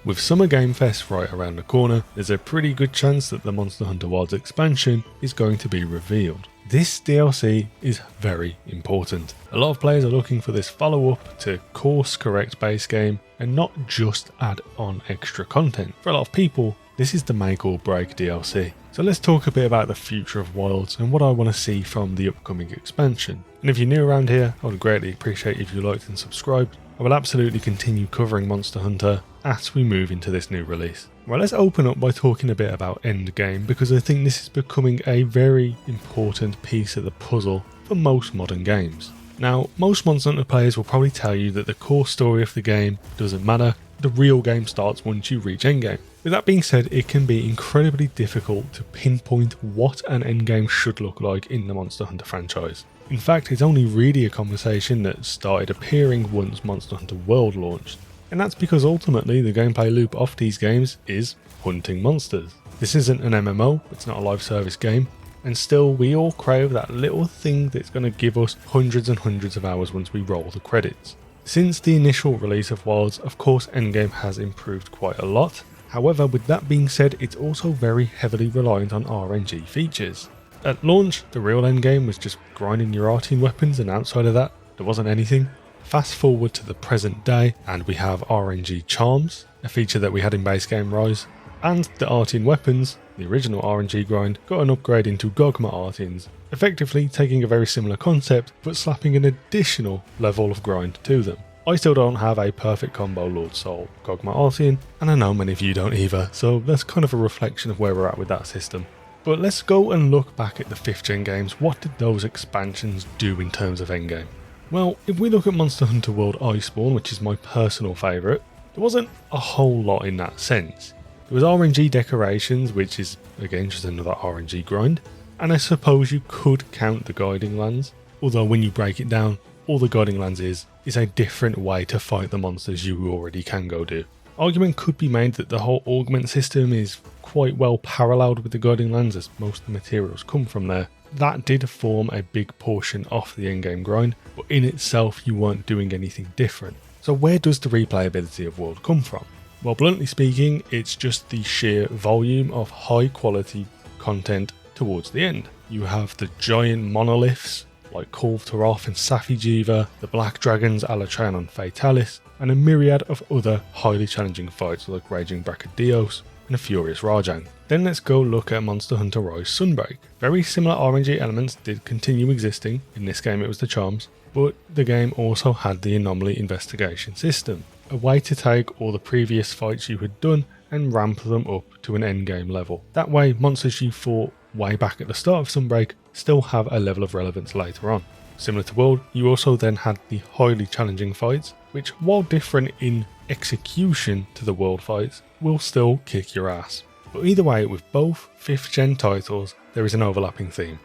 With Summer Game Fest right around the corner, there's a pretty good chance that the Monster Hunter Wilds expansion is going to be revealed. This DLC is very important. A lot of players are looking for this follow-up to course correct base game and not just add on extra content. For a lot of people, this is the make or break DLC. So let's talk a bit about the future of Wilds and what I want to see from the upcoming expansion. And if you're new around here, I would greatly appreciate if you liked and subscribed. I will absolutely continue covering Monster Hunter as we move into this new release. Well, let's open up by talking a bit about endgame, because I think this is becoming a very important piece of the puzzle for most modern games. Now, most Monster Hunter players will probably tell you that the core story of the game doesn't matter, the real game starts once you reach endgame. With that being said, it can be incredibly difficult to pinpoint what an endgame should look like in the Monster Hunter franchise. In fact, it's only really a conversation that started appearing once Monster Hunter World launched. And that's because ultimately the gameplay loop of these games is hunting monsters. This isn't an MMO, it's not a live service game, and still we all crave that little thing that's going to give us hundreds and hundreds of hours once we roll the credits. Since the initial release of Wilds, of course endgame has improved quite a lot. However, with that being said, it's also very heavily reliant on RNG features. At launch, the real endgame was just grinding your arcane weapons, and outside of that, there wasn't anything. Fast forward to the present day, and we have RNG charms, a feature that we had in base game Rise, and the arcane weapons, the original RNG grind, got an upgrade into Gogma Arteans, effectively taking a very similar concept but slapping an additional level of grind to them. I still don't have a perfect combo Lord Soul Gogma Artean, and I know many of you don't either, so that's kind of a reflection of where we're at with that system. But let's go and look back at the 5th gen games. What did those expansions do in terms of endgame? Well, if we look at Monster Hunter World Iceborne, which is my personal favourite, there wasn't a whole lot in that sense. There was RNG decorations, which is again just another RNG grind, and I suppose you could count the guiding lands, although when you break it down, all the guiding lands is a different way to fight the monsters you already can go do. Argument could be made that the whole augment system is quite well paralleled with the guiding lands, as most of the materials come from there. That did form a big portion of the endgame grind, but in itself you weren't doing anything different. So where does the replayability of World come from? Well, bluntly speaking, it's just the sheer volume of high quality content towards the end. You have the giant monoliths like Kulve Taroth and Safi'jiiva, the Black Dragons Alatreon and Fatalis, and a myriad of other highly challenging fights like Raging Brachydios and a Furious Rajang. Then let's go look at Monster Hunter Rise Sunbreak. Very similar RNG elements did continue existing, in this game it was the charms, but the game also had the anomaly investigation system, a way to take all the previous fights you had done and ramp them up to an endgame level. That way monsters you fought way back at the start of Sunbreak still have a level of relevance later on. Similar to World, you also then had the highly challenging fights, which while different in execution to the World fights, will still kick your ass. But either way, with both 5th gen titles, there is an overlapping theme,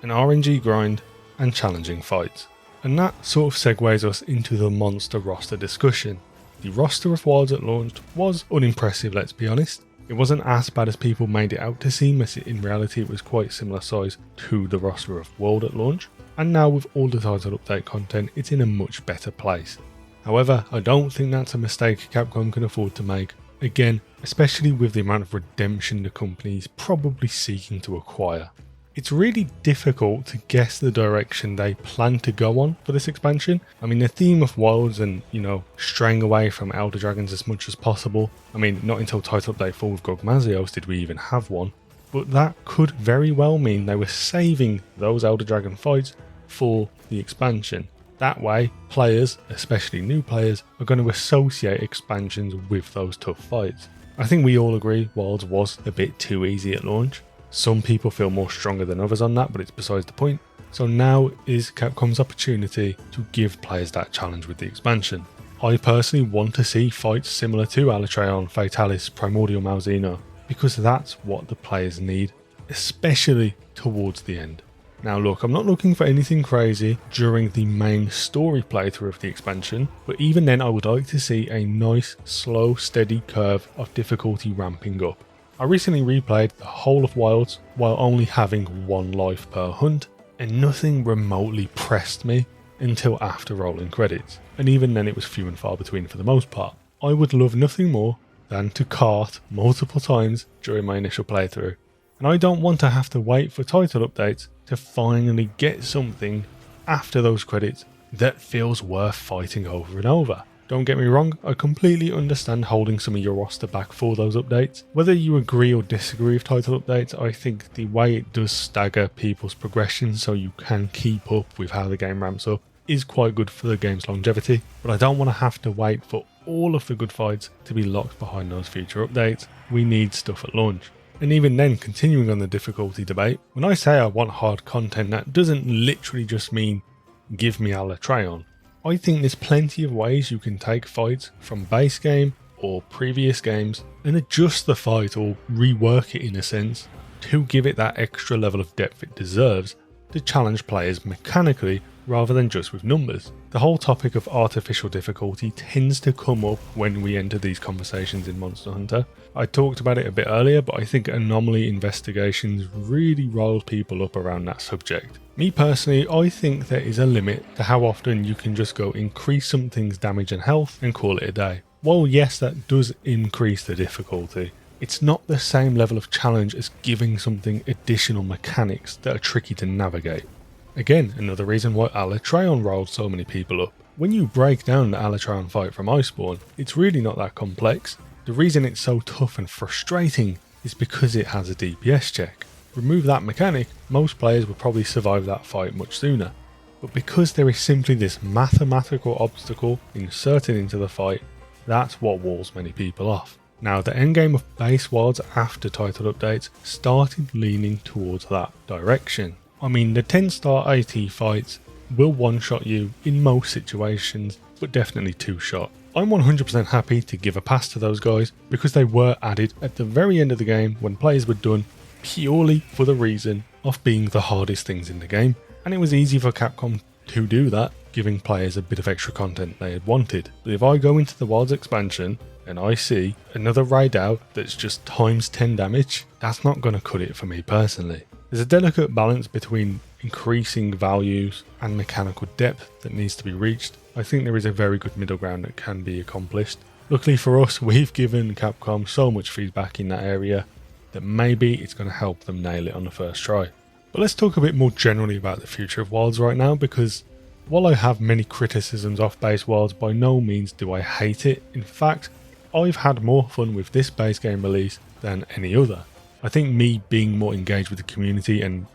an RNG grind and challenging fights. And that sort of segues us into the monster roster discussion. The roster of Wilds at launch was unimpressive, let's be honest. It wasn't as bad as people made it out to seem, as in reality it was quite similar size to the roster of World at launch. And now with all the title update content, it's in a much better place. However, I don't think that's a mistake Capcom can afford to make. Again, especially with the amount of redemption the company is probably seeking to acquire. It's really difficult to guess the direction they plan to go on for this expansion. I mean, the theme of Wilds and, straying away from Elder Dragons as much as possible. I mean, not until Title Update 4 with Gogmazios did we even have one. But that could very well mean they were saving those Elder Dragon fights for the expansion. That way, players, especially new players, are going to associate expansions with those tough fights. I think we all agree Wilds was a bit too easy at launch. Some people feel more stronger than others on that, but it's besides the point. So now is Capcom's opportunity to give players that challenge with the expansion. I personally want to see fights similar to Alatreon, Fatalis, Primordial Malzeno, because that's what the players need, especially towards the end. Now look, I'm not looking for anything crazy during the main story playthrough of the expansion, but even then I would like to see a nice, slow, steady curve of difficulty ramping up. I recently replayed the whole of Wilds while only having 1 life per hunt, and nothing remotely pressed me until after rolling credits, and even then it was few and far between for the most part. I would love nothing more than to cart multiple times during my initial playthrough. And I don't want to have to wait for title updates to finally get something after those credits that feels worth fighting over and over. Don't get me wrong, I completely understand holding some of your roster back for those updates. Whether you agree or disagree with title updates, I think the way it does stagger people's progression so you can keep up with how the game ramps up is quite good for the game's longevity, but I don't want to have to wait for all of the good fights to be locked behind those future updates. We need stuff at launch. And even then, continuing on the difficulty debate, when I say I want hard content, that doesn't literally just mean give me Alatreon. I think there's plenty of ways you can take fights from base game or previous games and adjust the fight or rework it in a sense to give it that extra level of depth it deserves to challenge players mechanically rather than just with numbers. The whole topic of artificial difficulty tends to come up when we enter these conversations in Monster Hunter. I talked about it a bit earlier, but I think anomaly investigations really rolled people up around that subject. Me personally, I think there is a limit to how often you can just go increase something's damage and health and call it a day. While yes, that does increase the difficulty, it's not the same level of challenge as giving something additional mechanics that are tricky to navigate. Again, another reason why Alatreon rolled so many people up. When you break down the Alatreon fight from Iceborne, it's really not that complex. The reason it's so tough and frustrating is because it has a DPS check. Remove that mechanic, most players would probably survive that fight much sooner. But because there is simply this mathematical obstacle inserted into the fight, that's what walls many people off. Now, the endgame of base wilds after title updates started leaning towards that direction. I mean, the 10-star AT fights will one-shot you in most situations, but definitely two-shot. I'm 100% happy to give a pass to those guys because they were added at the very end of the game when players were done purely for the reason of being the hardest things in the game, and it was easy for Capcom to do that, giving players a bit of extra content they had wanted. But if I go into the Wilds expansion and I see another raid out that's just times 10 damage, that's not going to cut it for me personally. There's a delicate balance between increasing values and mechanical depth that needs to be reached. I think there is a very good middle ground that can be accomplished. Luckily for us, we've given Capcom so much feedback in that area that maybe it's going to help them nail it on the first try. But let's talk a bit more generally about the future of Wilds right now, because while I have many criticisms of base Wilds, by no means do I hate it. In fact, I've had more fun with this base game release than any other. I think me being more engaged with the community and,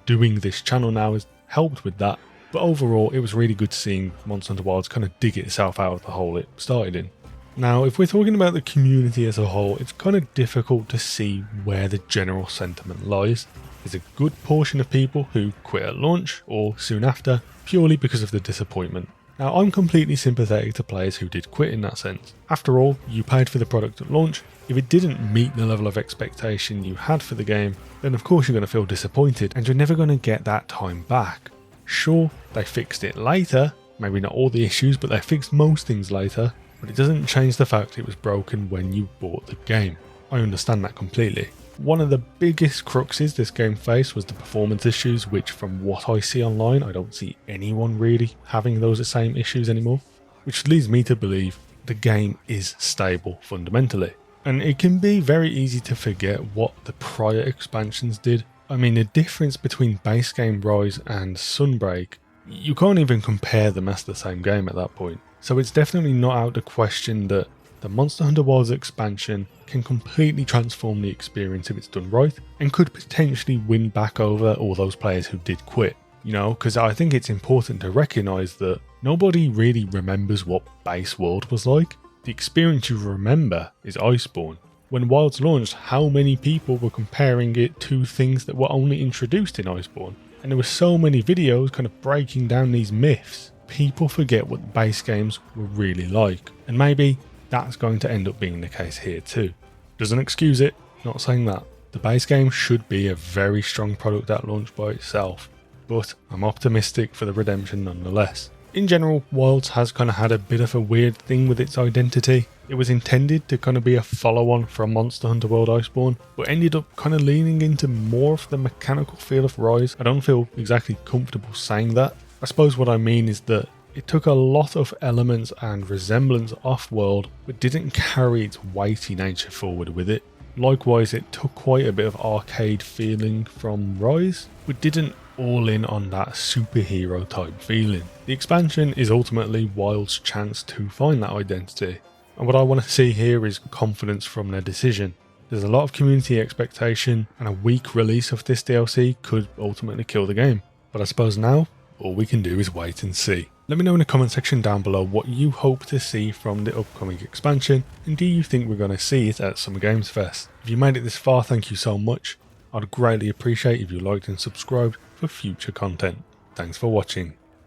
doing this channel now has helped with that. But overall, it was really good seeing Monster Hunter Wilds kind of dig itself out of the hole it started in. Now, if we're talking about the community as a whole, it's kind of difficult to see where the general sentiment lies. There's a good portion of people who quit at launch or soon after, purely because of the disappointment. Now, I'm completely sympathetic to players who did quit in that sense. After all, you paid for the product at launch. If it didn't meet the level of expectation you had for the game, then of course you're going to feel disappointed and you're never going to get that time back. Sure, they fixed it later, maybe not all the issues, but they fixed most things later, but it doesn't change the fact it was broken when you bought the game. I understand that completely. One of the biggest cruxes this game faced was the performance issues, which from what I see online, I don't see anyone really having those same issues anymore, which leads me to believe the game is stable fundamentally. And it can be very easy to forget what the prior expansions did. I mean, the difference between base game Rise and Sunbreak, you can't even compare them as the same game at that point. So it's definitely not out of question that the Monster Hunter Wilds expansion can completely transform the experience if it's done right, and could potentially win back over all those players who did quit. Because I think it's important to recognise that nobody really remembers what base world was like. The experience you remember is Iceborne. When Wilds launched, how many people were comparing it to things that were only introduced in Iceborne? And there were so many videos kind of breaking down these myths. People forget what base games were really like. And maybe that's going to end up being the case here too. Doesn't excuse it, not saying that. The base game should be a very strong product at launch by itself, but I'm optimistic for the redemption nonetheless. In general, Wilds has kind of had a bit of a weird thing with its identity. It was intended to kind of be a follow-on from Monster Hunter World Iceborne, but ended up kind of leaning into more of the mechanical feel of Rise. I don't feel exactly comfortable saying that. I suppose what I mean is that It took a lot of elements and resemblance off-world, but didn't carry its weighty nature forward with it. Likewise, it took quite a bit of arcade feeling from Rise, but didn't all in on that superhero type feeling. The expansion is ultimately Wild's chance to find that identity, and what I want to see here is confidence from their decision. There's a lot of community expectation, and a weak release of this DLC could ultimately kill the game. But I suppose now, all we can do is wait and see. Let me know in the comment section down below what you hope to see from the upcoming expansion, and do you think we're going to see it at Summer Games Fest? If you made it this far, thank you so much. I'd greatly appreciate if you liked and subscribed for future content. Thanks for watching.